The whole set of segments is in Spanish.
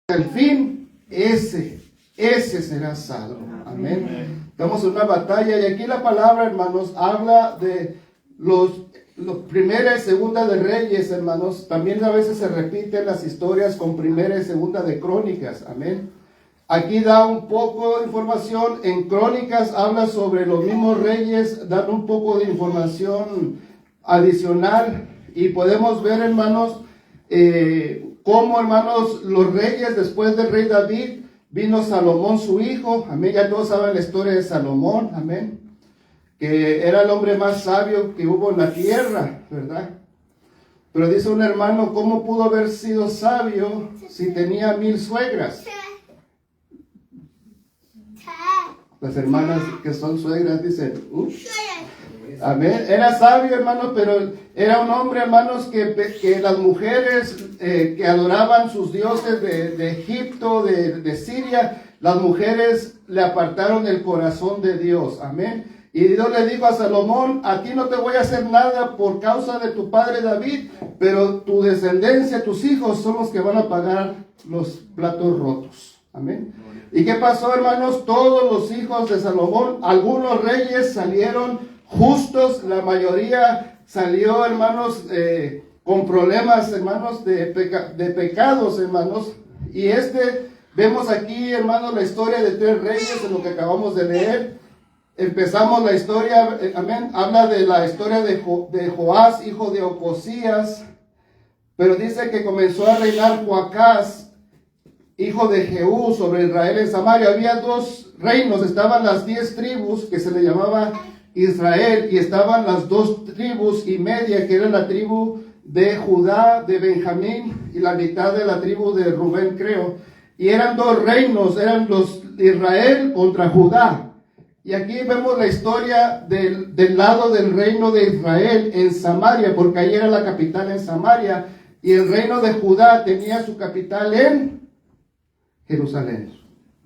al fin, ese será salvo. Amén. Estamos en una batalla y aquí la palabra, hermanos, habla de los primera y segunda de Reyes, hermanos. También a veces se repiten las historias con primera y segunda de Crónicas. Amén. Aquí da un poco de información. En Crónicas habla sobre los mismos reyes, dan un poco de información adicional. Y podemos ver, hermanos, cómo, hermanos, los reyes, después del rey David, vino Salomón su hijo. Amén. Ya todos saben la historia de Salomón. Amén. Que era el hombre más sabio que hubo en la tierra, ¿verdad? Pero dice un hermano, ¿cómo pudo haber sido sabio si tenía 1000 suegras? Las hermanas que son suegras dicen, amén. Era sabio, hermano, pero era un hombre, hermanos, que las mujeres que adoraban sus dioses de Egipto, de Siria, las mujeres le apartaron el corazón de Dios. Amén. Y Dios le dijo a Salomón, a ti no te voy a hacer nada por causa de tu padre David, pero tu descendencia, tus hijos son los que van a pagar los platos rotos. Amén. ¿Y qué pasó, hermanos? Todos los hijos de Salomón, algunos reyes salieron justos, la mayoría salió, hermanos, con problemas, hermanos, de pecados, hermanos. Y vemos aquí, hermanos, la historia de 3 reyes en lo que acabamos de leer. Empezamos la historia, amén, habla de la historia de Joás, hijo de Ocosías, pero dice que comenzó a reinar Joacás, hijo de Jehú, sobre Israel en Samaria. Había 2 reinos, estaban las 10 tribus, que se le llamaba Israel, y estaban las 2 tribus y media, que era la tribu de Judá, de Benjamín, y la mitad de la tribu de Rubén, creo. Y eran 2 reinos, eran los de Israel contra Judá. Y aquí vemos la historia del lado del reino de Israel en Samaria, porque ahí era la capital en Samaria, y el reino de Judá tenía su capital en Jerusalén.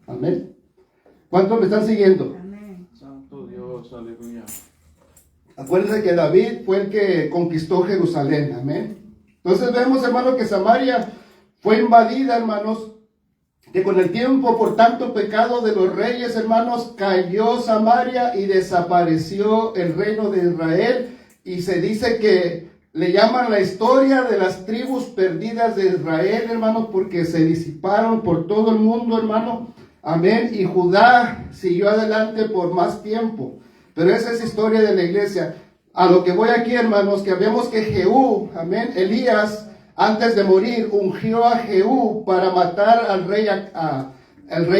Amén. ¿Cuántos me están siguiendo? Amén. Santo Dios, aleluya. Acuérdense que David fue el que conquistó Jerusalén. Amén. Entonces vemos, hermanos, que Samaria fue invadida, hermanos, que con el tiempo, por tanto pecado de los reyes, hermanos, cayó Samaria y desapareció el reino de Israel. Y se dice que le llaman la historia de las tribus perdidas de Israel, hermanos, porque se disiparon por todo el mundo, hermano. Amén. Y Judá siguió adelante por más tiempo. Pero esa es historia de la iglesia. A lo que voy aquí, hermanos, que vemos que Jehú, amén, Elías, antes de morir, ungió a Jehú para matar al rey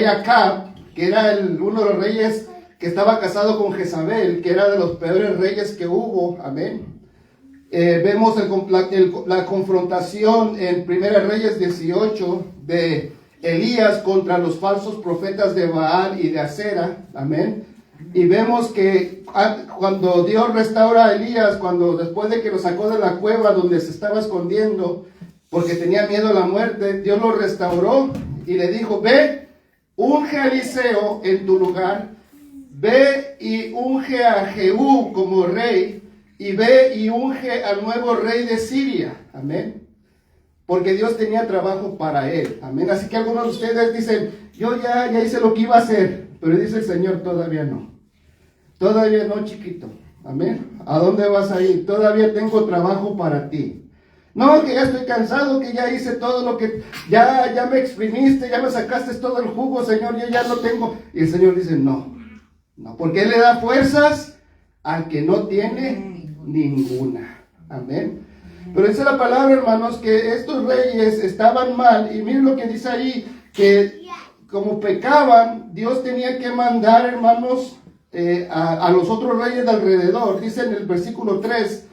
Acab, que era uno de los reyes que estaba casado con Jezabel, que era de los peores reyes que hubo. Amén. Vemos la confrontación en 1 Reyes 18 de Elías contra los falsos profetas de Baal y de Acera. Amén. Y vemos que cuando Dios restaura a Elías, después de que lo sacó de la cueva donde se estaba escondiendo, porque tenía miedo a la muerte, Dios lo restauró y le dijo, ve, unge a Eliseo en tu lugar, ve y unge a Jehú como rey, y ve y unge al nuevo rey de Siria. Amén. Porque Dios tenía trabajo para él. Amén. Así que algunos de ustedes dicen, yo ya hice lo que iba a hacer, pero dice el Señor, todavía no. Todavía no, chiquito. Amén. ¿A dónde vas a ir? Todavía tengo trabajo para ti. No, que ya estoy cansado, que ya hice todo lo que... Ya me exprimiste, ya me sacaste todo el jugo, Señor, yo ya lo tengo. Y el Señor dice, no, porque Él le da fuerzas al que no tiene ninguna. Amén. Pero dice la palabra, hermanos, que estos reyes estaban mal. Y miren lo que dice ahí, que como pecaban, Dios tenía que mandar, hermanos, a los otros reyes de alrededor. Dice en el versículo 3,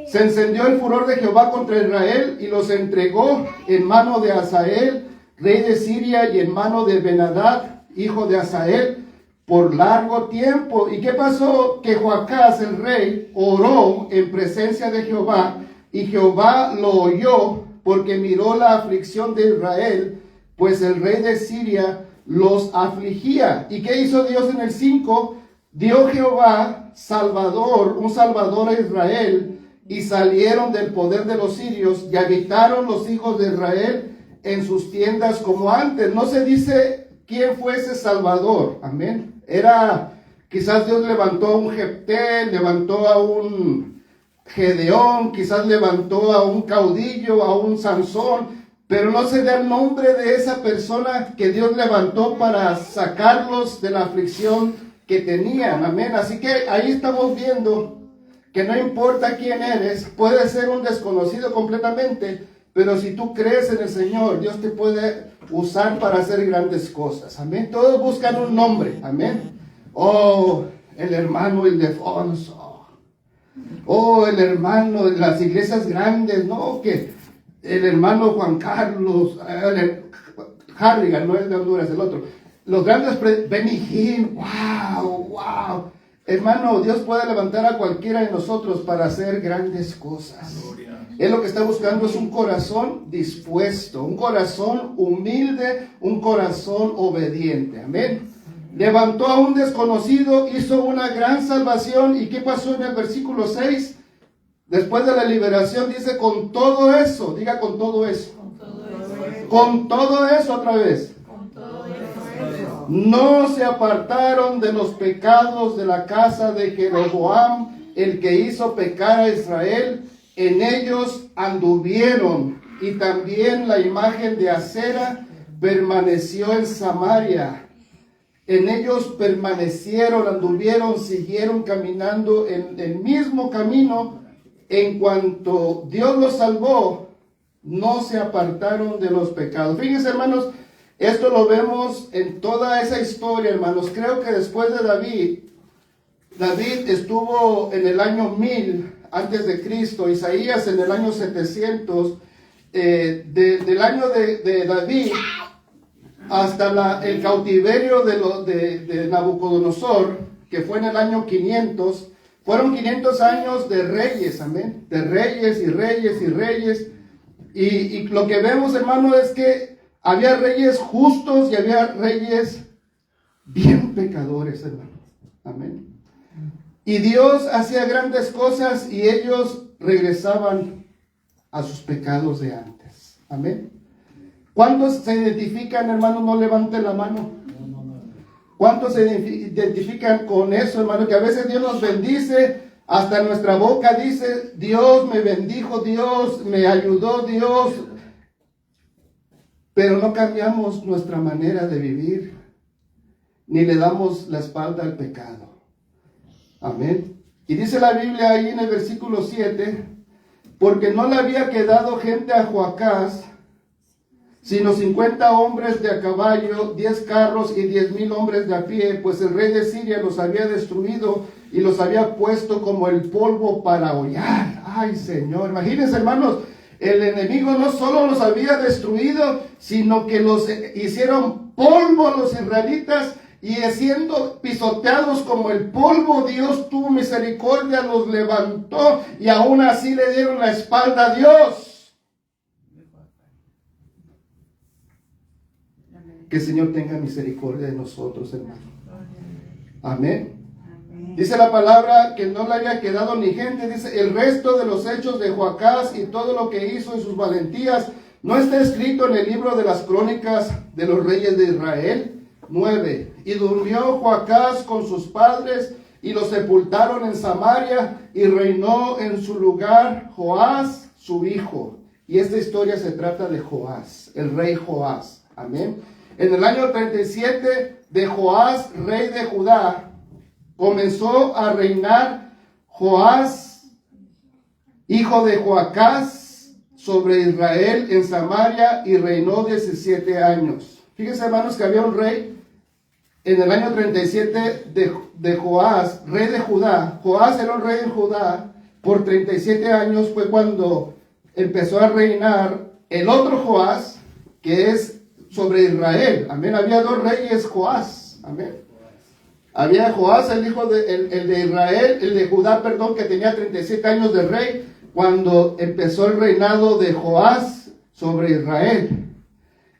se encendió el furor de Jehová contra Israel y los entregó en mano de Hazael, rey de Siria, y en mano de Ben-Hadad, hijo de Hazael, por largo tiempo. ¿Y qué pasó? Que Joacás, el rey, oró en presencia de Jehová, y Jehová lo oyó, porque miró la aflicción de Israel, pues el rey de Siria los afligía. ¿Y qué hizo Dios en el 5? Dio Jehová un salvador a Israel, y salieron del poder de los sirios, y habitaron los hijos de Israel en sus tiendas como antes. No se dice quién fue ese Salvador, amén. Era, quizás Dios levantó a un Jefté, levantó a un Gedeón, quizás levantó a un caudillo, a un Sansón, pero no se da el nombre de esa persona que Dios levantó para sacarlos de la aflicción que tenían, amén. Así que ahí estamos viendo que no importa quién eres, puedes ser un desconocido completamente, pero si tú crees en el Señor, Dios te puede usar para hacer grandes cosas, amén. Todos buscan un nombre, amén. Oh, el hermano Ildefonso, oh, el hermano de las iglesias grandes, no, que el hermano Juan Carlos, Harrigan, no es de Honduras, el otro. Los grandes, Benny Hinn, wow. Hermano, Dios puede levantar a cualquiera de nosotros para hacer grandes cosas. Él lo que está buscando es un corazón dispuesto, un corazón humilde, un corazón obediente. Amén. Levantó a un desconocido, hizo una gran salvación. ¿Y qué pasó en el versículo 6? Después de la liberación dice, con todo eso, diga con todo eso. Con todo eso otra vez. No se apartaron de los pecados de la casa de Jeroboam, el que hizo pecar a Israel. En ellos anduvieron, y también la imagen de Acera permaneció en Samaria. En ellos permanecieron, anduvieron, siguieron caminando en el mismo camino. En cuanto Dios los salvó, no se apartaron de los pecados. Fíjense, hermanos, esto lo vemos en toda esa historia, hermanos. Creo que después de David estuvo en el año 1000 antes de Cristo, Isaías en el año 700, del año de David hasta el cautiverio de Nabucodonosor, que fue en el año 500. Fueron 500 años de reyes, amén, de reyes y reyes y reyes. Y lo que vemos, hermano, es que había reyes justos y había reyes bien pecadores, hermano, amén. Y Dios hacía grandes cosas y ellos regresaban a sus pecados de antes, amén. ¿Cuántos se identifican, hermano? No levanten la mano. ¿Cuántos se identifican con eso, hermano? Que a veces Dios nos bendice, hasta nuestra boca dice, Dios me bendijo, Dios me ayudó, Dios. Pero no cambiamos nuestra manera de vivir, ni le damos la espalda al pecado. Amén. Y dice la Biblia ahí en el versículo 7, porque no le había quedado gente a Joacás, sino 50 hombres de a caballo, 10 carros y 10,000 hombres de a pie, pues el rey de Siria los había destruido y los había puesto como el polvo para hollar. Ay, Señor, imagínense, hermanos, el enemigo no solo los había destruido, sino que los hicieron polvo los israelitas, y siendo pisoteados como el polvo, Dios tuvo misericordia, los levantó y aún así le dieron la espalda a Dios. Que el Señor tenga misericordia de nosotros, hermano. Amén. Dice la palabra que no le había quedado ni gente. Dice, el resto de los hechos de Joacás y todo lo que hizo en sus valentías, ¿no está escrito en el libro de las crónicas de los reyes de Israel? 9. Y durmió Joacás con sus padres y los sepultaron en Samaria, y reinó en su lugar Joás, su hijo. Y esta historia se trata de Joás, el rey Joás. Amén. En el año 37 de Joás, rey de Judá, comenzó a reinar Joás, hijo de Joacás, sobre Israel en Samaria, y reinó 17 años. Fíjense, hermanos, que había un rey en el año 37 de Joás, rey de Judá. Joás era un rey de Judá. Por 37 años fue cuando empezó a reinar el otro Joás, que es sobre Israel. Amén. Había dos reyes Joás. Amén. Había Joás, el hijo el de Israel, el de Judá, perdón, que tenía 37 años de rey, cuando empezó el reinado de Joás sobre Israel.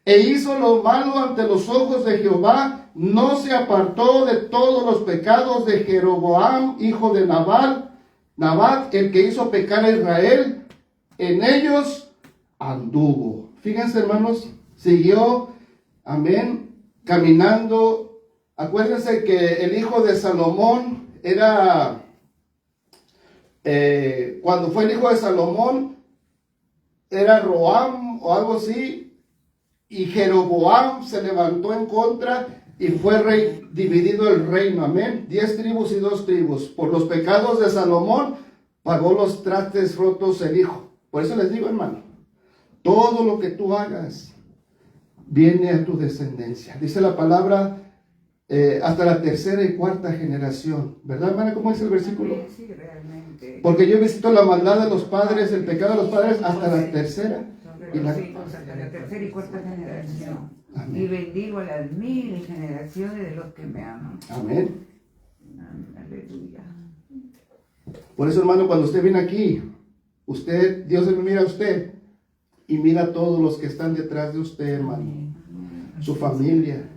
E hizo lo malo ante los ojos de Jehová, no se apartó de todos los pecados de Jeroboam, hijo de Nabat, el que hizo pecar a Israel. En ellos anduvo. fíjense hermanos, siguió, amén, caminando. Acuérdense que el hijo de Salomón era, cuando fue el hijo de Salomón, era Roam o algo así, y Jeroboam se levantó en contra y fue rey, dividido el reino, amén, 10 tribus y 2 tribus. Por los pecados de Salomón pagó los trastes rotos el hijo. Por eso les digo, hermano, todo lo que tú hagas viene a tu descendencia. Dice la palabra, hasta la tercera y cuarta generación. ¿Verdad, hermana? ¿Cómo es el versículo? Sí, realmente. Porque yo he visto la maldad de los padres, el pecado de los padres, hasta la tercera y la... hasta la tercera y cuarta generación. Amén. Y bendigo a las 1000 generaciones de los que me aman. Amén. Aleluya. Por eso, hermano, cuando usted viene aquí, usted, Dios me mira a usted y mira a todos los que están detrás de usted, hermano. Su familia,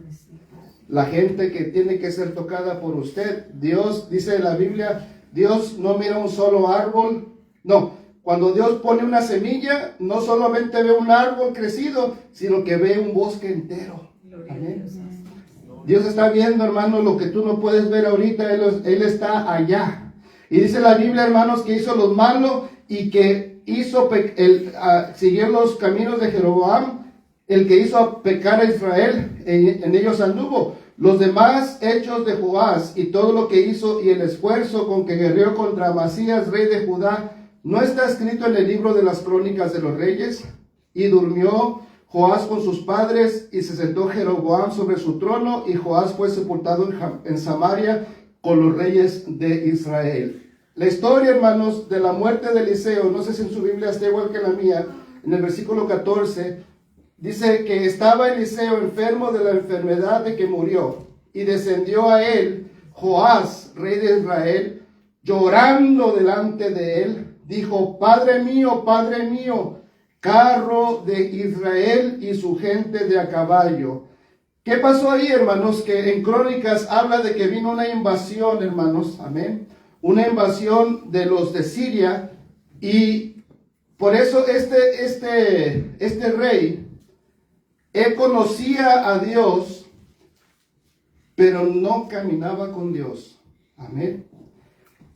la gente que tiene que ser tocada por usted. Dios, dice en la Biblia, Dios no mira un solo árbol. No, cuando Dios pone una semilla, no solamente ve un árbol crecido, sino que ve un bosque entero. Amén. Dios está viendo, hermano, lo que tú no puedes ver ahorita. Él está allá. Y dice la Biblia, hermanos, que hizo lo malo y que hizo siguió los caminos de Jeroboam, el que hizo pecar a Israel, en ellos anduvo. Los demás hechos de Joás y todo lo que hizo y el esfuerzo con que guerreó contra Amasías, rey de Judá, ¿no está escrito en el libro de las crónicas de los reyes? Y durmió Joás con sus padres y se sentó Jeroboam sobre su trono y Joás fue sepultado en Samaria con los reyes de Israel. La historia, hermanos, de la muerte de Eliseo, no sé si en su Biblia está igual que la mía, en el versículo 14, dice que estaba Eliseo enfermo de la enfermedad de que murió, y descendió a él Joás, rey de Israel, llorando delante de él, dijo, Padre mío, carro de Israel y su gente de a caballo. ¿Qué pasó ahí, hermanos? Que en Crónicas habla de que vino una invasión, hermanos, amén, una invasión de los de Siria, y por eso este rey, él conocía a Dios, pero no caminaba con Dios. Amén.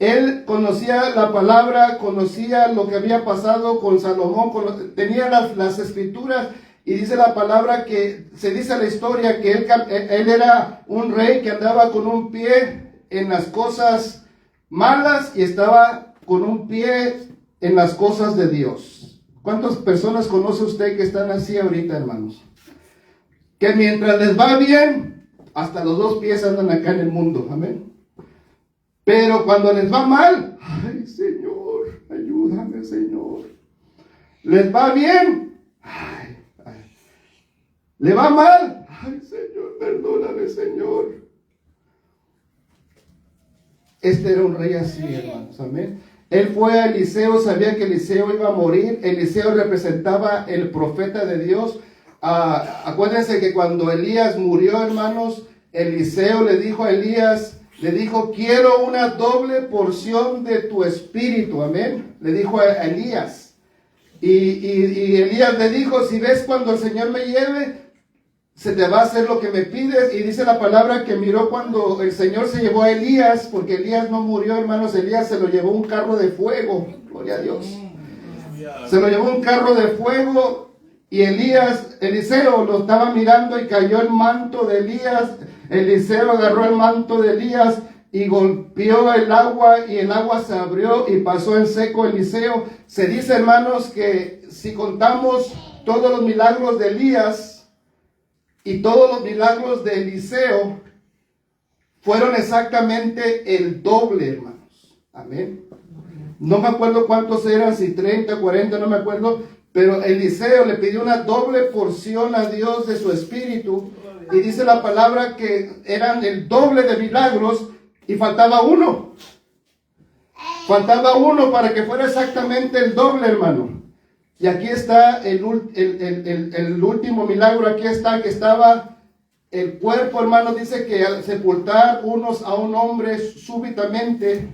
Él conocía la palabra, conocía lo que había pasado con Salomón, tenía las escrituras, y dice la palabra que, se dice la historia, que él era un rey que andaba con un pie en las cosas malas y estaba con un pie en las cosas de Dios. ¿Cuántas personas conoce usted que están así ahorita, hermanos? Que mientras les va bien, hasta los dos pies andan acá en el mundo, amén. Pero cuando les va mal, ay Señor, ayúdame Señor. Les va bien, ay. Le va mal, ay Señor, perdóname Señor. Este era un rey así, hermanos, amén. Él fue a Eliseo, sabía que Eliseo iba a morir. Eliseo representaba el profeta de Dios. Acuérdense que cuando Elías murió, hermanos, Eliseo le dijo a Elías, quiero una doble porción de tu espíritu, amén. Le dijo a Elías. Y Elías le dijo, si ves cuando el Señor me lleve, se te va a hacer lo que me pides. Y dice la palabra que miró cuando el Señor se llevó a Elías, porque Elías no murió, hermanos, Elías se lo llevó un carro de fuego, gloria a Dios. Se lo llevó un carro de fuego. Y Eliseo lo estaba mirando y cayó el manto de Elías. Eliseo agarró el manto de Elías y golpeó el agua y el agua se abrió y pasó en seco Eliseo. Se dice, hermanos, que si contamos todos los milagros de Elías y todos los milagros de Eliseo, fueron exactamente el doble, hermanos. Amén. No me acuerdo cuántos eran, si 30, 40, no me acuerdo. Pero Eliseo le pidió una doble porción a Dios de su espíritu. Y dice la palabra que eran el doble de milagros y faltaba uno. Faltaba uno para que fuera exactamente el doble, hermano. Y aquí está el último milagro. Aquí está que estaba el cuerpo, hermano. Dice que al sepultar unos a un hombre súbitamente,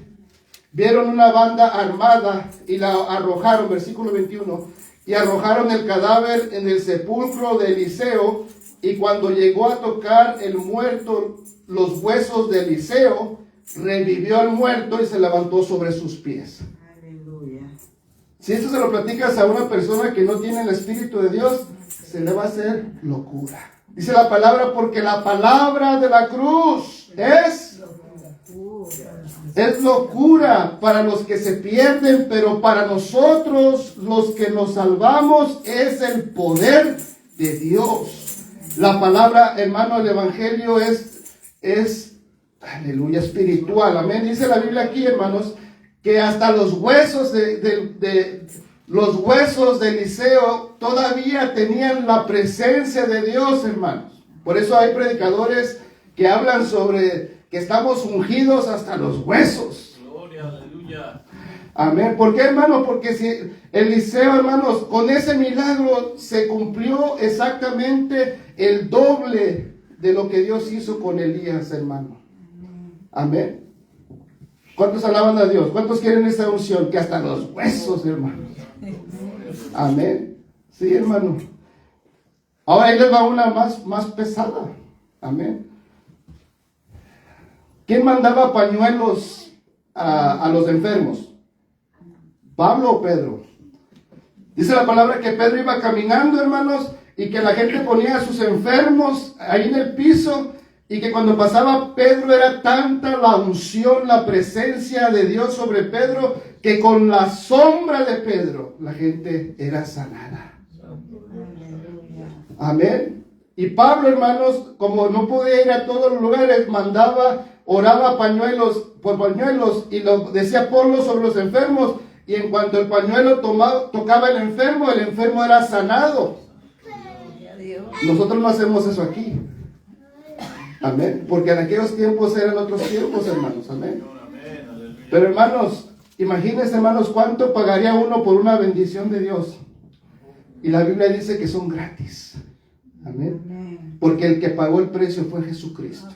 vieron una banda armada y la arrojaron, versículo 21. y arrojaron el cadáver en el sepulcro de Eliseo, y cuando llegó a tocar el muerto los huesos de Eliseo, revivió al muerto y se levantó sobre sus pies. Aleluya. Si esto se lo platicas a una persona que no tiene el Espíritu de Dios, se le va a hacer locura. Dice la palabra, porque la palabra de la cruz es locura para los que se pierden, pero para nosotros, los que nos salvamos, es el poder de Dios. La palabra, hermano, el evangelio es aleluya, espiritual. Amén. Dice la Biblia aquí, hermanos, que hasta los huesos los huesos de Eliseo todavía tenían la presencia de Dios, hermanos. Por eso hay predicadores que hablan sobre que estamos ungidos hasta los huesos. Gloria, aleluya. Amén. ¿Por qué, hermano? Porque si Eliseo, hermanos, con ese milagro se cumplió exactamente el doble de lo que Dios hizo con Elías, hermano. Amén. ¿Cuántos alaban a Dios? ¿Cuántos quieren esta unción? Que hasta los huesos, hermano. Amén. Sí, hermano. Ahora ahí les va una más pesada. Amén. ¿Quién mandaba pañuelos a los enfermos? ¿Pablo o Pedro? Dice la palabra que Pedro iba caminando, hermanos, y que la gente ponía a sus enfermos ahí en el piso, y que cuando pasaba Pedro era tanta la unción, la presencia de Dios sobre Pedro, que con la sombra de Pedro la gente era sanada. Amén. Y Pablo, hermanos, como no podía ir a todos los lugares, oraba por pañuelos, y lo decía, ponlo sobre los enfermos, y en cuanto el pañuelo tocaba el enfermo era sanado. Nosotros no hacemos eso aquí. Amén. Porque en aquellos tiempos eran otros tiempos, hermanos. Amén. Pero, hermanos, imagínense, hermanos, cuánto pagaría uno por una bendición de Dios. Y la Biblia dice que son gratis. Amén. Porque el que pagó el precio fue Jesucristo.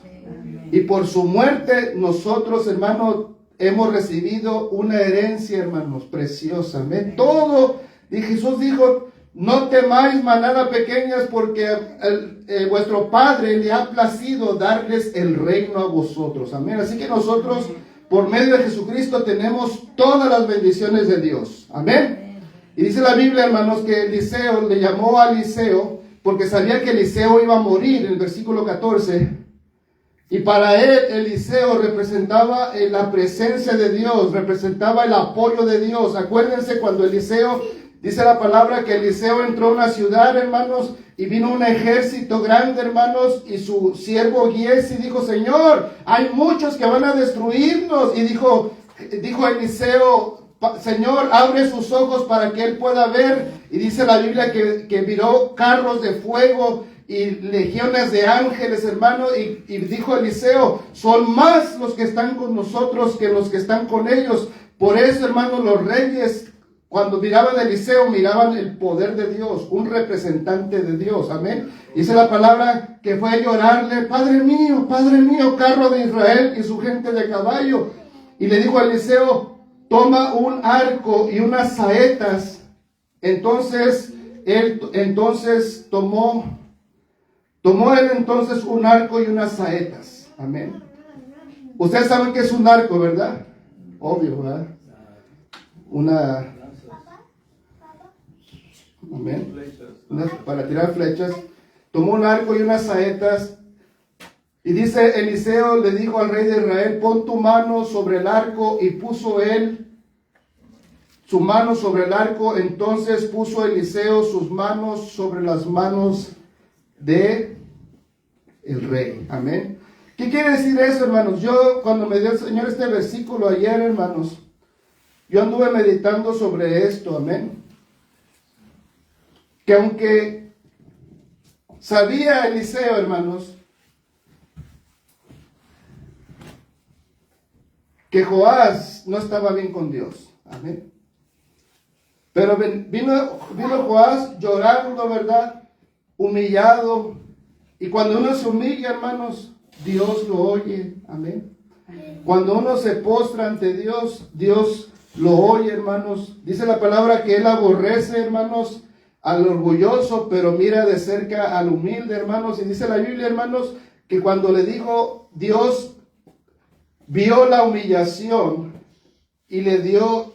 Y por su muerte nosotros, hermanos, hemos recibido una herencia, hermanos, preciosa. Amén. Todo. Y Jesús dijo, no temáis, manada pequeñas, porque vuestro Padre le ha placido darles el reino a vosotros. Amén. Así que nosotros, por medio de Jesucristo, tenemos todas las bendiciones de Dios. Amén. Y dice la Biblia, hermanos, que Eliseo le llamó a Eliseo porque sabía que Eliseo iba a morir, en el versículo 14. Y para él, Eliseo representaba la presencia de Dios, representaba el apoyo de Dios. Acuérdense cuando Eliseo, dice la palabra que Eliseo entró a una ciudad, hermanos, y vino un ejército grande, hermanos, y su siervo Giesi dijo, Señor, hay muchos que van a destruirnos. Y dijo Eliseo, Señor, abre sus ojos para que él pueda ver. Y dice la Biblia que miró carros de fuego y legiones de ángeles, hermano, y dijo Eliseo, son más los que están con nosotros que los que están con ellos. Por eso, hermano, los reyes, cuando miraban a Eliseo, miraban el poder de Dios, un representante de Dios. Amén. Dice la palabra que fue a llorarle, Padre mío, carro de Israel y su gente de caballo. Y le dijo a Eliseo, toma un arco y unas saetas. Entonces él tomó un arco y unas saetas. Amén. Ustedes saben que es un arco, ¿verdad? Obvio, ¿verdad? Amén. Para tirar flechas. Tomó un arco y unas saetas. Y dice Eliseo, le dijo al rey de Israel, pon tu mano sobre el arco, y puso él su mano sobre el arco. Entonces puso Eliseo sus manos sobre las manos de el rey. Amén. ¿Qué quiere decir eso, hermanos? Yo, cuando me dio el Señor este versículo ayer, hermanos, yo anduve meditando sobre esto. Amén. Que aunque sabía Eliseo, hermanos, que Joás no estaba bien con Dios. Amén. Pero vino Joás llorando, ¿verdad? Humillado. Y cuando uno se humilla, hermanos, Dios lo oye. Amén. Cuando uno se postra ante Dios, Dios lo oye, hermanos. Dice la palabra que Él aborrece, hermanos, al orgulloso, pero mira de cerca al humilde, hermanos. Y dice la Biblia, hermanos, que cuando le dijo, Dios vio la humillación y le dio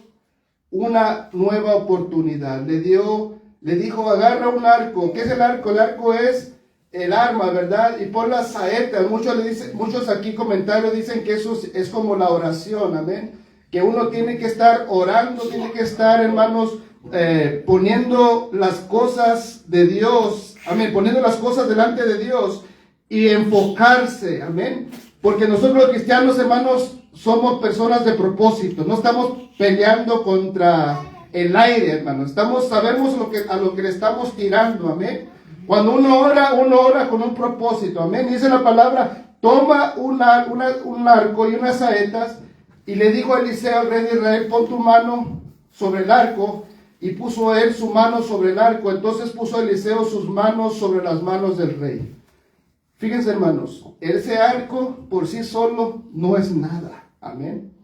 una nueva oportunidad. Le dijo, agarra un arco. ¿Qué es el arco? El arco es el arma, ¿verdad? Y pon las saetas. Muchos aquí comentarios dicen que eso es como la oración, amén. Que uno tiene que estar orando, tiene que estar, hermanos, poniendo las cosas de Dios, amén, poniendo las cosas delante de Dios y enfocarse, amén. Porque nosotros los cristianos, hermanos, somos personas de propósito, no estamos peleando contra el aire, hermanos, sabemos a lo que le estamos tirando, amén. Cuando uno ora con un propósito, amén. Dice la palabra, toma un arco y unas saetas, y le dijo a Eliseo, al rey de Israel, pon tu mano sobre el arco, y puso él su mano sobre el arco. Entonces puso Eliseo sus manos sobre las manos del rey. Fíjense, hermanos, ese arco por sí solo no es nada, amén.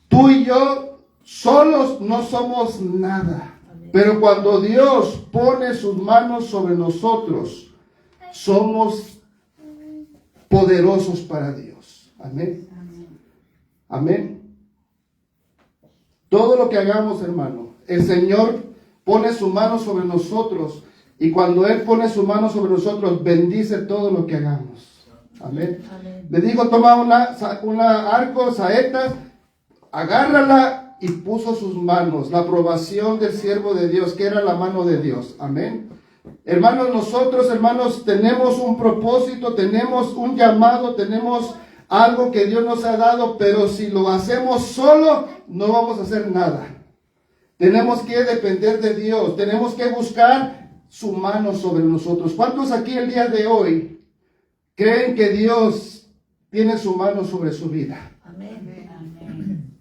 Tú y yo solos no somos nada, pero cuando Dios pone sus manos sobre nosotros, somos poderosos para Dios, amén. Amén. Todo lo que hagamos, hermano, el Señor pone su mano sobre nosotros, y cuando Él pone su mano sobre nosotros, bendice todo lo que hagamos. Amén. Amén. Le digo, toma una arco, saetas, agárrala, y puso sus manos, la aprobación del siervo de Dios, que era la mano de Dios. Amén. Hermanos, nosotros, hermanos, tenemos un propósito, tenemos un llamado, tenemos algo que Dios nos ha dado, pero si lo hacemos solo, no vamos a hacer nada. Tenemos que depender de Dios, tenemos que buscar su mano sobre nosotros. ¿Cuántos aquí el día de hoy creen que Dios tiene su mano sobre su vida? Amén.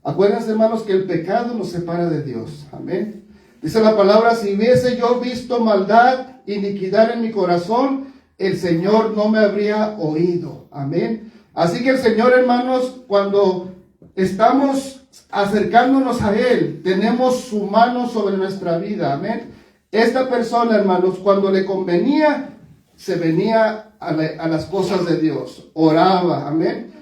Acuérdense, hermanos, que el pecado nos separa de Dios. Amén. Dice la palabra, si hubiese yo visto maldad, iniquidad en mi corazón, el Señor no me habría oído. Amén. Así que el Señor, hermanos, cuando estamos acercándonos a Él, tenemos su mano sobre nuestra vida, amén. Esta persona, hermanos, cuando le convenía, se venía a las cosas de Dios, oraba, amén.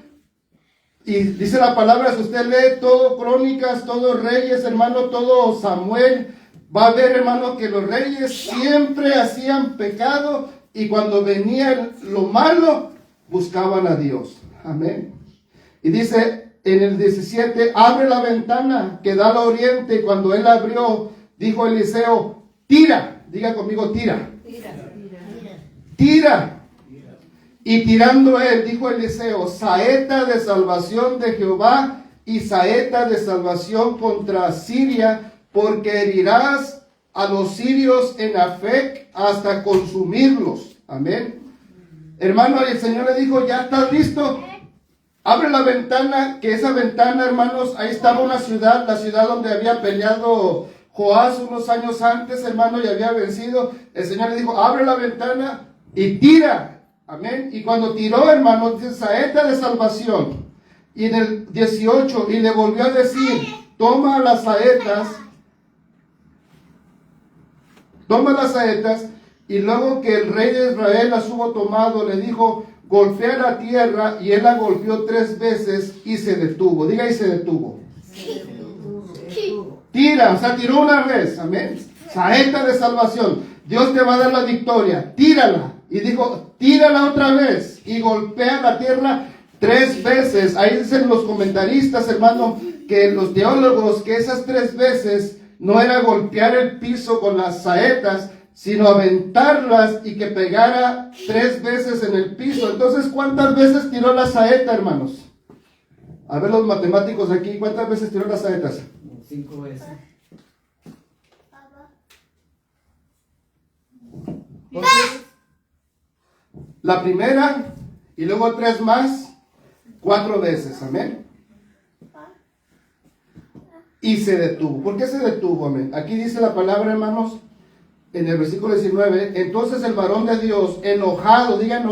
Y dice la palabra, si usted lee todo Crónicas, todo Reyes, hermano, todo Samuel, va a ver, hermano, que los reyes siempre hacían pecado, y cuando venía lo malo, buscaban a Dios. Amén. Y dice en el 17, abre la ventana que da al oriente. Y cuando él abrió, dijo Eliseo, tira. Diga conmigo, tira. Tira. Y tirando él, dijo Eliseo, saeta de salvación de Jehová y saeta de salvación contra Siria, porque herirás a los sirios en Afec hasta consumirlos. Amén. Hermano, el Señor le dijo, ¿ya estás listo? Abre la ventana, que esa ventana, hermanos, ahí estaba una ciudad, la ciudad donde había peleado Joás unos años antes, hermano, y había vencido. El Señor le dijo, abre la ventana y tira. Amén. Y cuando tiró, hermano, dice, saeta de salvación. Y en el 18, y le volvió a decir, toma las saetas, y luego que el rey de Israel las hubo tomado, le dijo, golpea la tierra, y él la golpeó 3 veces y se detuvo. Diga, y se detuvo. Tira, o sea, tiró una vez, amén. Saeta de salvación. Dios te va a dar la victoria. Tírala. Y dijo, tírala otra vez y golpea la tierra 3 veces. Ahí dicen los comentaristas, hermano, que los teólogos, que esas 3 veces no era golpear el piso con las saetas, sino aventarlas y que pegara 3 veces en el piso. Entonces, ¿cuántas veces tiró la saeta, hermanos? A ver los matemáticos aquí, ¿cuántas veces tiró las saetas? 5 veces. Entonces, la primera y luego 3 más, 4 veces, amén. Y se detuvo. ¿Por qué se detuvo, amén? Aquí dice la palabra, hermanos, en el versículo 19, entonces el varón de Dios, enojado, diga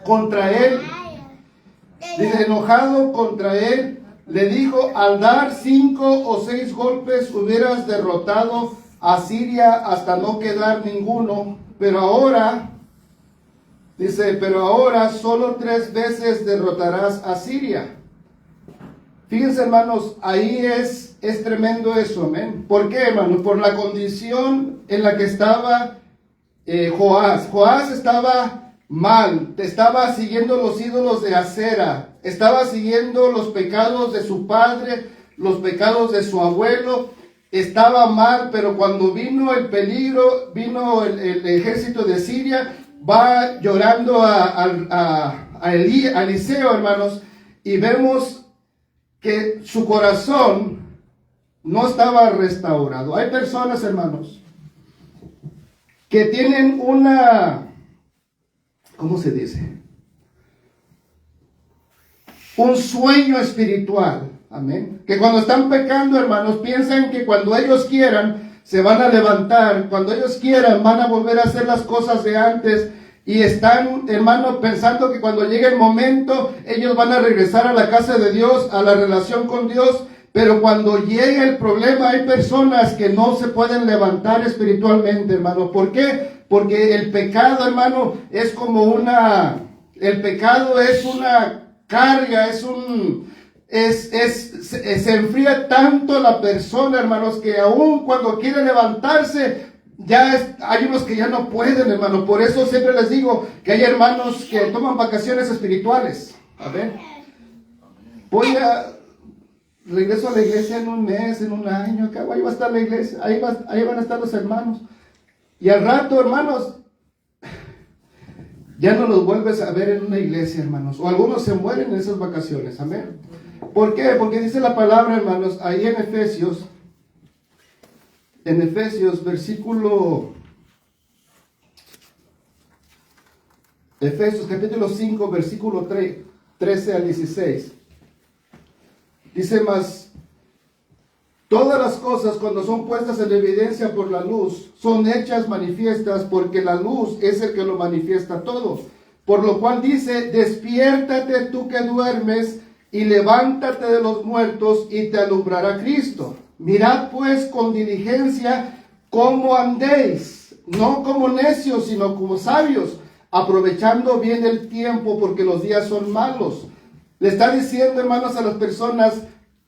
contra él, dice, enojado contra él, Le dijo, al dar 5 o 6 golpes hubieras derrotado a Siria hasta no quedar ninguno. Pero ahora, dice, pero ahora solo 3 veces derrotarás a Siria. Fíjense, hermanos, ahí es tremendo eso, amén. ¿Por qué, hermanos? Por la condición en la que estaba Joás. Joás estaba mal, estaba siguiendo los ídolos de Acera, estaba siguiendo los pecados de su padre, los pecados de su abuelo, estaba mal, pero cuando vino el peligro, vino el ejército de Siria, va llorando a Eliseo, hermanos, y vemos que su corazón no estaba restaurado. Hay personas, hermanos, que tienen una, ¿cómo se dice? Un sueño espiritual, amén. Que cuando están pecando, hermanos, piensan que cuando ellos quieran se van a levantar, cuando ellos quieran van a volver a hacer las cosas de antes. Y están, hermanos, pensando que cuando llegue el momento, ellos van a regresar a la casa de Dios, a la relación con Dios. Pero cuando llegue el problema, hay personas que no se pueden levantar espiritualmente, hermano. ¿Por qué? Porque el pecado, hermano, es como el pecado es una carga, se enfría tanto la persona, hermanos, que aún cuando quiere levantarse, hay unos que ya no pueden, hermano. Por eso siempre les digo que hay hermanos que toman vacaciones espirituales. A ver, regreso a la iglesia en un mes, en un año, acá ahí va a estar la iglesia, ahí van a estar los hermanos. Y al rato, hermanos, ya no los vuelves a ver en una iglesia, hermanos. O algunos se mueren en esas vacaciones, amén. ¿Por qué? Porque dice la palabra, hermanos, ahí en Efesios capítulo 5, versículo 13 al 16. Dice más, todas las cosas cuando son puestas en evidencia por la luz, son hechas manifiestas porque la luz es el que lo manifiesta todo. Por lo cual dice, despiértate tú que duermes y levántate de los muertos y te alumbrará Cristo. Mirad pues con diligencia cómo andéis, no como necios, sino como sabios, aprovechando bien el tiempo porque los días son malos. Le está diciendo, hermanos, a las personas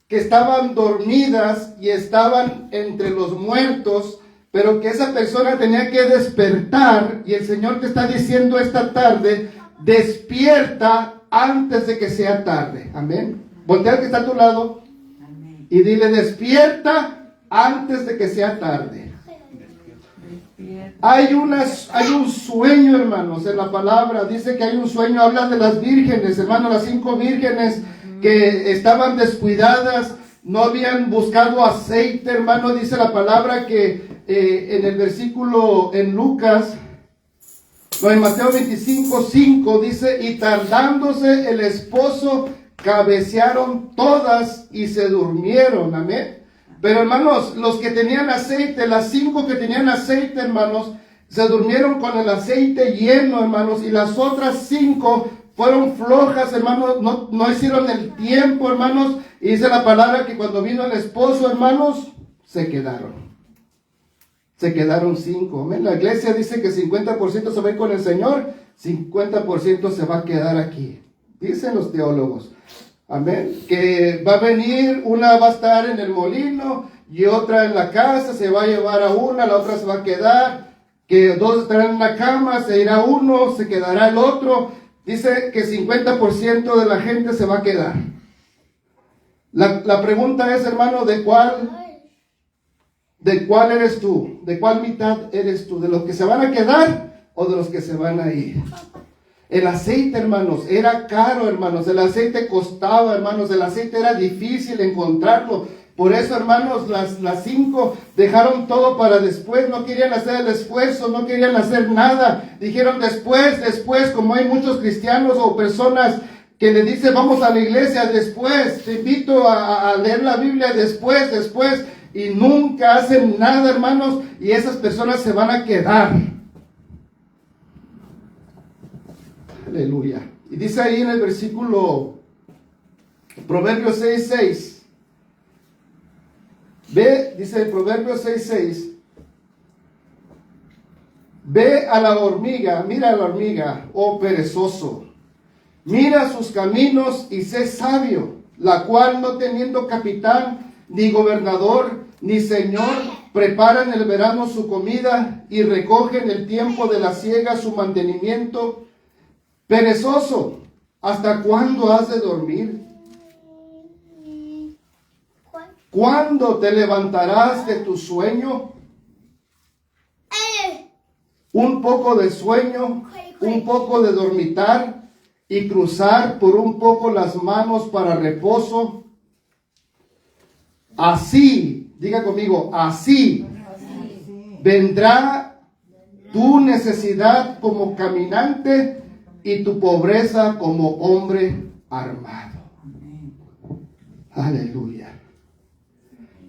que estaban dormidas y estaban entre los muertos, pero que esa persona tenía que despertar, y el Señor te está diciendo esta tarde, despierta antes de que sea tarde. Amén. Voltea al que está a tu lado y dile, despierta antes de que sea tarde. Hay un sueño, hermanos, en la palabra. Dice que hay un sueño, habla de las vírgenes, hermanos, las 5 vírgenes que estaban descuidadas, no habían buscado aceite, hermano. Dice la palabra que en el versículo, en Mateo 25:5 dice, y tardándose el esposo, cabecearon todas y se durmieron, amén. Pero hermanos, los que tenían aceite, las 5 que tenían aceite, hermanos, se durmieron con el aceite lleno, hermanos, y las otras 5 fueron flojas, hermanos, no hicieron el tiempo, hermanos, y dice la palabra que cuando vino el esposo, hermanos, se quedaron 5, amén. La iglesia dice que 50% se va a ir con el Señor, 50% se va a quedar aquí, dicen los teólogos. Amén. Que va a venir, una va a estar en el molino y otra en la casa, se va a llevar a una, la otra se va a quedar, que 2 estarán en la cama, se irá uno, se quedará el otro. Dice que 50% de la gente se va a quedar. La pregunta es, hermano, ¿de cuál eres tú? ¿De cuál mitad eres tú? ¿De los que se van a quedar o de los que se van a ir? El aceite, hermanos, era caro, hermanos. El aceite costaba, hermanos. El aceite era difícil encontrarlo. Por eso, hermanos, las 5 dejaron todo para después. No querían hacer el esfuerzo, no querían hacer nada. Dijeron después, como hay muchos cristianos o personas que le dicen vamos a la iglesia después. Te invito a leer la Biblia después. Y nunca hacen nada, hermanos. Y esas personas se van a quedar. Aleluya. Y dice ahí en el versículo Proverbios 6:6. Ve, dice Proverbios 6:6. Ve a la hormiga, mira a la hormiga, oh perezoso. Mira sus caminos y sé sabio, la cual no teniendo capitán, ni gobernador, ni señor, prepara en el verano su comida y recoge en el tiempo de la siega su mantenimiento. Perezoso, ¿hasta cuándo has de dormir? ¿Cuándo te levantarás de tu sueño? Un poco de sueño, un poco de dormitar y cruzar por un poco las manos para reposo. Así, diga conmigo, así vendrá tu necesidad como caminante y tu pobreza como hombre armado. Aleluya.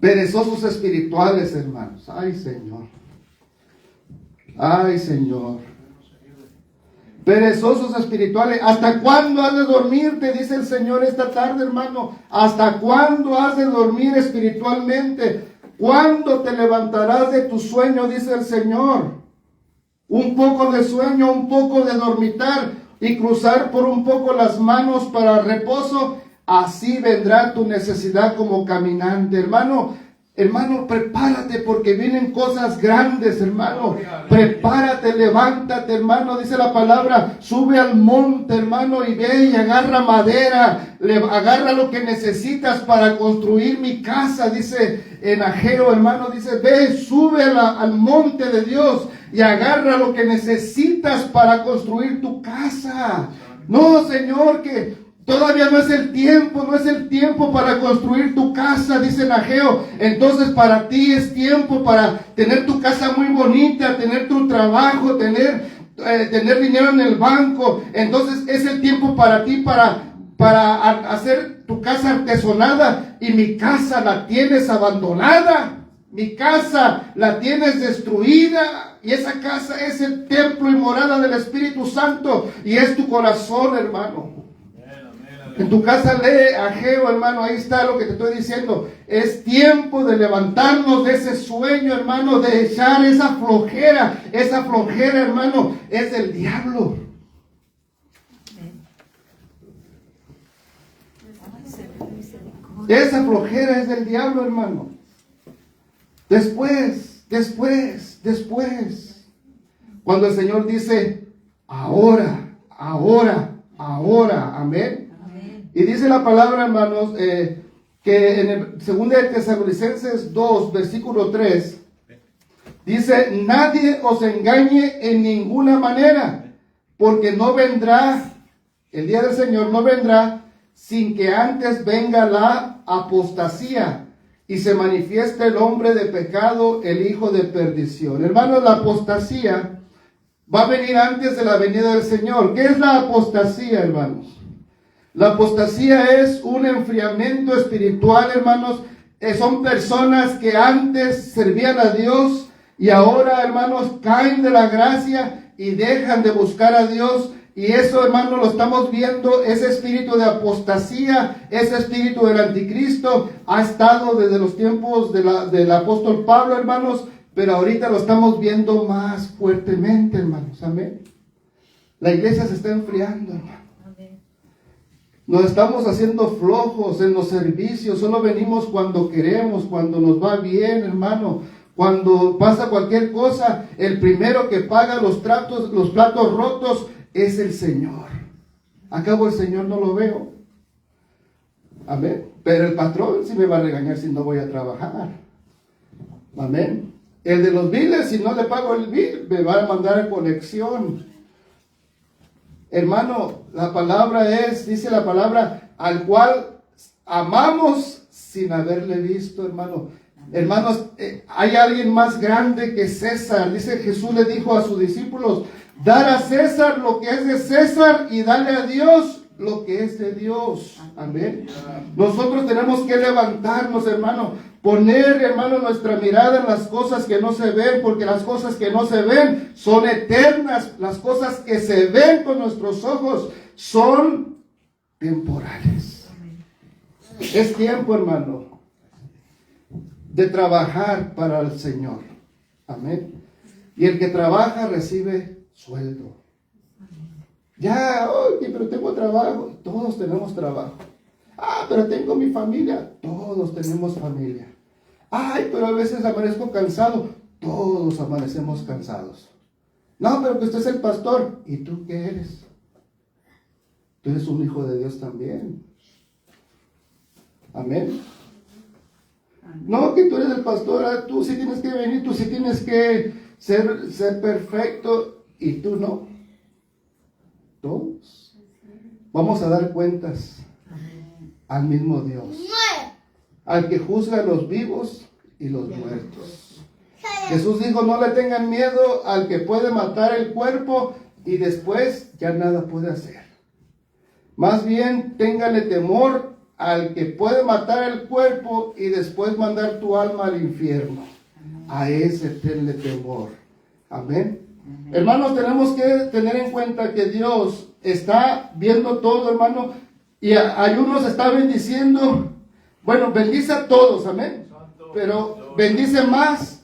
Perezosos espirituales, hermanos. Ay, Señor. Ay, Señor. Perezosos espirituales. ¿Hasta cuándo has de dormir? Te dice el Señor esta tarde, hermano. ¿Hasta cuándo has de dormir espiritualmente? ¿Cuándo te levantarás de tu sueño? Dice el Señor. Un poco de sueño, un poco de dormitar y cruzar por un poco las manos para reposo. Así vendrá tu necesidad como caminante, hermano. Hermano, prepárate porque vienen cosas grandes, hermano. Prepárate, levántate, hermano. Dice la palabra, sube al monte, hermano, y ve y agarra madera. Agarra lo que necesitas para construir mi casa, dice en Ageo, hermano. Dice, ve, sube al monte de Dios y agarra lo que necesitas para construir tu casa. No, Señor, que todavía no es el tiempo para construir tu casa, dice Ageo. Entonces para ti es tiempo para tener tu casa muy bonita, tener tu trabajo, tener dinero en el banco. Entonces es el tiempo para ti para hacer tu casa artesonada. Y mi casa la tienes abandonada, mi casa la tienes destruida. Y esa casa es el templo y morada del Espíritu Santo y es tu corazón, hermano. En tu casa lee Ageo, hermano, ahí está lo que te estoy diciendo. Es tiempo de levantarnos de ese sueño, hermano, de echar esa flojera. Esa flojera, hermano, es del diablo. Esa flojera es del diablo, hermano. Después, cuando el Señor dice, ahora, amén. Y dice la palabra, hermanos, que en el 2 de Tesalonicenses 2, versículo 3, dice, nadie os engañe en ninguna manera, porque no vendrá, el día del Señor no vendrá, sin que antes venga la apostasía y se manifieste el hombre de pecado, el hijo de perdición. Hermanos, la apostasía va a venir antes de la venida del Señor. ¿Qué es la apostasía, hermanos? La apostasía es un enfriamiento espiritual, hermanos. Son personas que antes servían a Dios y ahora, hermanos, caen de la gracia y dejan de buscar a Dios. Y eso, hermanos, lo estamos viendo. Ese espíritu de apostasía, ese espíritu del anticristo ha estado desde los tiempos del apóstol Pablo, hermanos, pero ahorita lo estamos viendo más fuertemente, hermanos. Amén. La iglesia se está enfriando, hermanos. Nos estamos haciendo flojos en los servicios, solo venimos cuando queremos, cuando nos va bien, hermano. Cuando pasa cualquier cosa, el primero que paga los platos rotos es el Señor. Acabo el Señor no lo veo. Amén. Pero el patrón sí me va a regañar si no voy a trabajar. Amén. El de los biles, si no le pago el bill, me va a mandar a conexión. Hermano, la palabra dice la palabra, al cual amamos sin haberle visto, hermano. Hermanos, hay alguien más grande que César. Dice, Jesús le dijo a sus discípulos, dar a César lo que es de César y darle a Dios lo que es de Dios. Amén. Nosotros tenemos que levantarnos, hermano. Poner, hermano, nuestra mirada en las cosas que no se ven, porque las cosas que no se ven son eternas. Las cosas que se ven con nuestros ojos son temporales. Es tiempo, hermano, de trabajar para el Señor. Amén. Y el que trabaja recibe sueldo. Ya, oye, pero tengo trabajo. Todos tenemos trabajo. Ah, pero tengo mi familia. Todos tenemos familia. Ay, pero a veces amanezco cansado. Todos amanecemos cansados. No, pero que usted es el pastor. ¿Y tú qué eres? Tú eres un hijo de Dios también. Amén. No, que tú eres el pastor, tú sí tienes que venir, tú sí tienes que ser perfecto y tú no. Todos vamos a dar cuentas al mismo Dios, al que juzga a los vivos y los muertos. Jesús dijo, no le tengan miedo al que puede matar el cuerpo y después ya nada puede hacer. Más bien, téngale temor al que puede matar el cuerpo y después mandar tu alma al infierno. A ese tenle temor. Amén. Hermanos, tenemos que tener en cuenta que Dios está viendo todo, hermano, y hay unos está bendiciendo. Bueno, bendice a todos, amén. Pero bendice más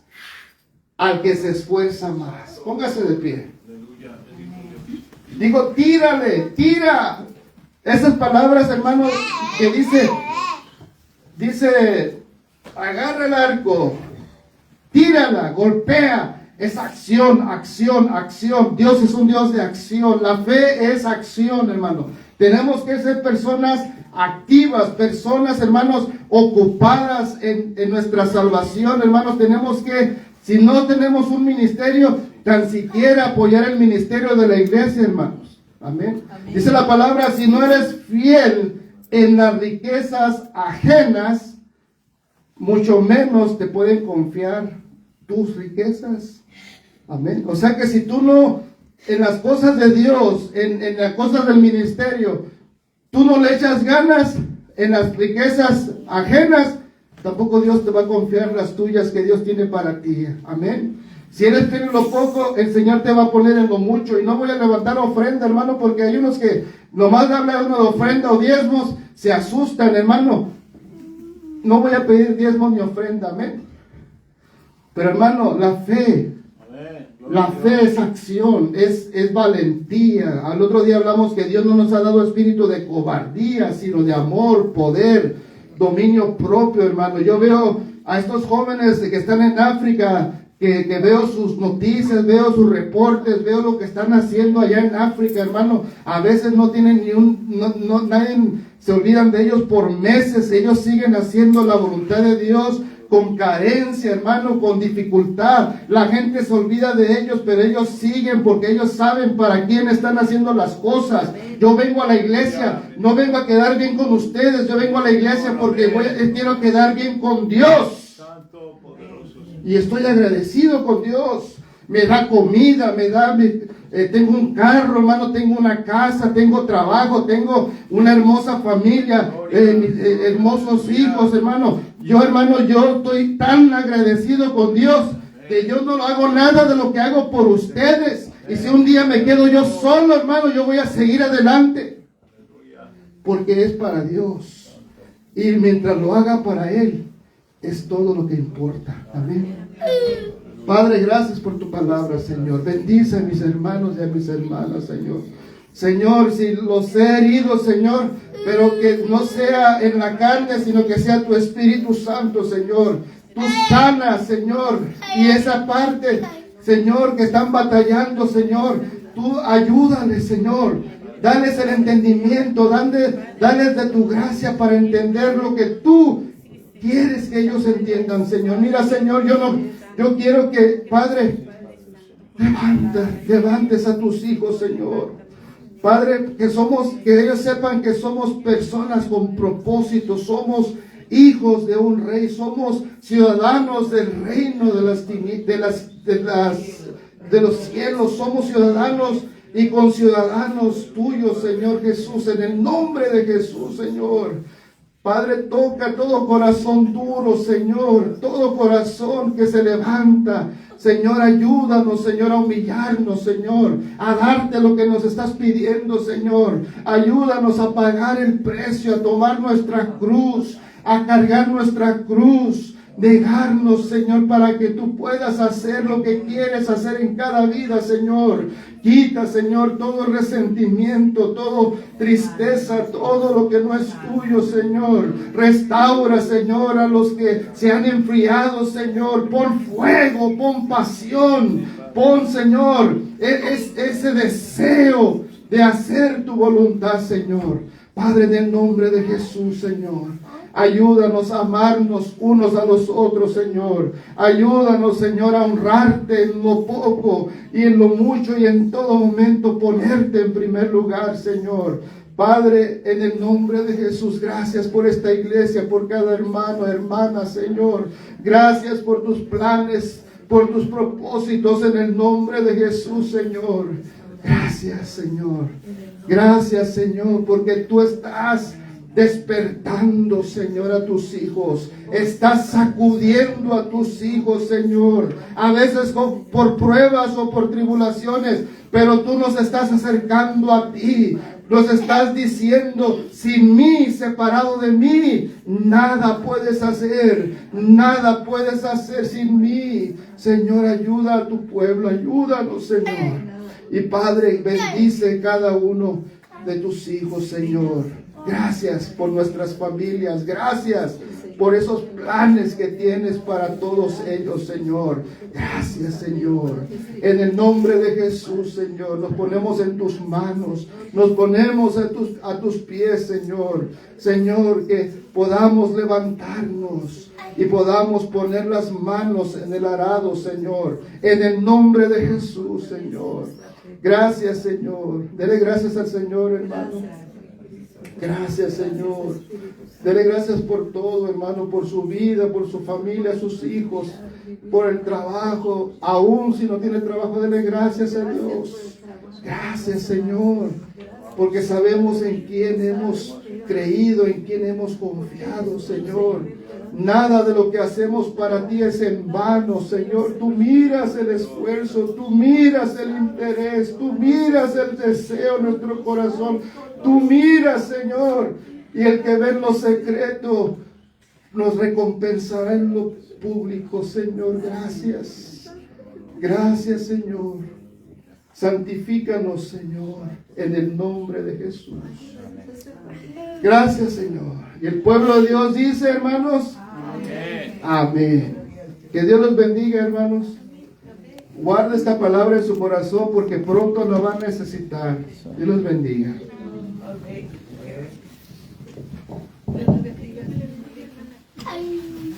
al que se esfuerza más. Póngase de pie. Digo, tírale, tira. Esas palabras, hermano, que dice, agarra el arco, tírala, golpea. Es acción, acción, acción. Dios es un Dios de acción. La fe es acción, hermano. Tenemos que ser personas activas, personas, hermanos, ocupadas en nuestra salvación, hermanos. Tenemos que, si no tenemos un ministerio, tan siquiera apoyar el ministerio de la iglesia, hermanos. Amén. Amén. Dice la palabra, si no eres fiel en las riquezas ajenas, mucho menos te pueden confiar tus riquezas. Amén. O sea que si tú no, en las cosas de Dios, en las cosas del ministerio, tú no le echas ganas en las riquezas ajenas, tampoco Dios te va a confiar las tuyas que Dios tiene para ti. Amén. Si eres fiel en lo poco, el Señor te va a poner en lo mucho. Y no voy a levantar ofrenda, hermano, porque hay unos que nomás hablan a uno de ofrenda o diezmos, se asustan, hermano. No voy a pedir diezmos ni ofrenda, amén. Pero hermano, la fe es acción, es valentía. Al otro día hablamos que Dios no nos ha dado espíritu de cobardía, sino de amor, poder, dominio propio, hermano. Yo veo a estos jóvenes que están en África, que veo sus noticias, veo sus reportes, veo lo que están haciendo allá en África, hermano. A veces no tienen nadie se olvidan de ellos por meses. Ellos siguen haciendo la voluntad de Dios con carencia, hermano, con dificultad. La gente se olvida de ellos, pero ellos siguen porque ellos saben para quién están haciendo las cosas. Yo vengo a la iglesia, no vengo a quedar bien con ustedes, yo vengo a la iglesia porque quiero quedar bien con Dios. Y estoy agradecido con Dios. Me da comida, tengo un carro, hermano, tengo una casa, tengo trabajo, tengo una hermosa familia, hermosos hijos, hermano. Yo estoy tan agradecido con Dios que yo no hago nada de lo que hago por ustedes. Y si un día me quedo yo solo, hermano, yo voy a seguir adelante. Porque es para Dios. Y mientras lo haga para Él, es todo lo que importa. Amén. Padre, gracias por tu palabra, Señor. Bendice a mis hermanos y a mis hermanas, Señor. Señor, si los he herido, Señor, pero que no sea en la carne, sino que sea tu Espíritu Santo, Señor. Tú sanas, Señor. Y esa parte, Señor, que están batallando, Señor, tú ayúdales, Señor. Dales el entendimiento, dales de tu gracia para entender lo que tú quieres que ellos entiendan, Señor. Mira, Señor, yo quiero que, Padre, levantes a tus hijos, Señor. Padre, que ellos sepan que somos personas con propósito, somos hijos de un rey, somos ciudadanos del reino de los cielos, somos ciudadanos y conciudadanos tuyos, Señor Jesús, en el nombre de Jesús, Señor. Padre, toca todo corazón duro, Señor, todo corazón que se levanta. Señor, ayúdanos, Señor, a humillarnos, Señor, a darte lo que nos estás pidiendo, Señor. Ayúdanos a pagar el precio, a tomar nuestra cruz, a cargar nuestra cruz. Negarnos, Señor, para que tú puedas hacer lo que quieres hacer en cada vida, Señor. Quita, Señor, todo resentimiento, todo tristeza, todo lo que no es tuyo, Señor. Restaura, Señor, a los que se han enfriado, Señor. Pon fuego, pon pasión, pon, Señor, ese deseo de hacer tu voluntad, Señor. Padre, en el nombre de Jesús, Señor. Ayúdanos a amarnos unos a los otros, Señor. Ayúdanos, Señor, a honrarte en lo poco y en lo mucho y en todo momento ponerte en primer lugar, Señor. Padre, en el nombre de Jesús, gracias por esta iglesia, por cada hermano, hermana, Señor. Gracias por tus planes, por tus propósitos en el nombre de Jesús, Señor. Gracias, Señor. Gracias, Señor, porque tú estás despertando, Señor, a tus hijos. Estás sacudiendo a tus hijos, Señor. A veces por pruebas o por tribulaciones, pero tú nos estás acercando a ti. Nos estás diciendo, sin mí, separado de mí, nada puedes hacer. Nada puedes hacer sin mí. Señor, ayuda a tu pueblo. Ayúdanos, Señor. Y Padre, bendice cada uno de tus hijos, Señor. Gracias por nuestras familias. Gracias por esos planes que tienes para todos ellos, Señor. Gracias, Señor. En el nombre de Jesús, Señor, nos ponemos en tus manos. Nos ponemos a tus pies, Señor. Señor, que podamos levantarnos y podamos poner las manos en el arado, Señor. En el nombre de Jesús, Señor. Gracias, Señor. Dele gracias al Señor, hermano. Gracias, Señor. Dele gracias por todo, hermano, por su vida, por su familia, sus hijos, por el trabajo. Aún si no tiene trabajo, dele gracias a Dios. Gracias, Señor, porque sabemos en quién hemos creído, en quién hemos confiado, Señor. Nada de lo que hacemos para ti es en vano, Señor. Tú miras el esfuerzo, tú miras el interés, tú miras el deseo en nuestro corazón. Tú miras, Señor, y el que ve en lo secreto nos recompensará en lo público, Señor. Gracias. Gracias, Señor. Santifícanos, Señor, en el nombre de Jesús. Gracias, Señor. Y el pueblo de Dios dice, hermanos, amén. Amén. Que Dios los bendiga, hermanos. Guarde esta palabra en su corazón porque pronto la va a necesitar. Dios los bendiga. Ay.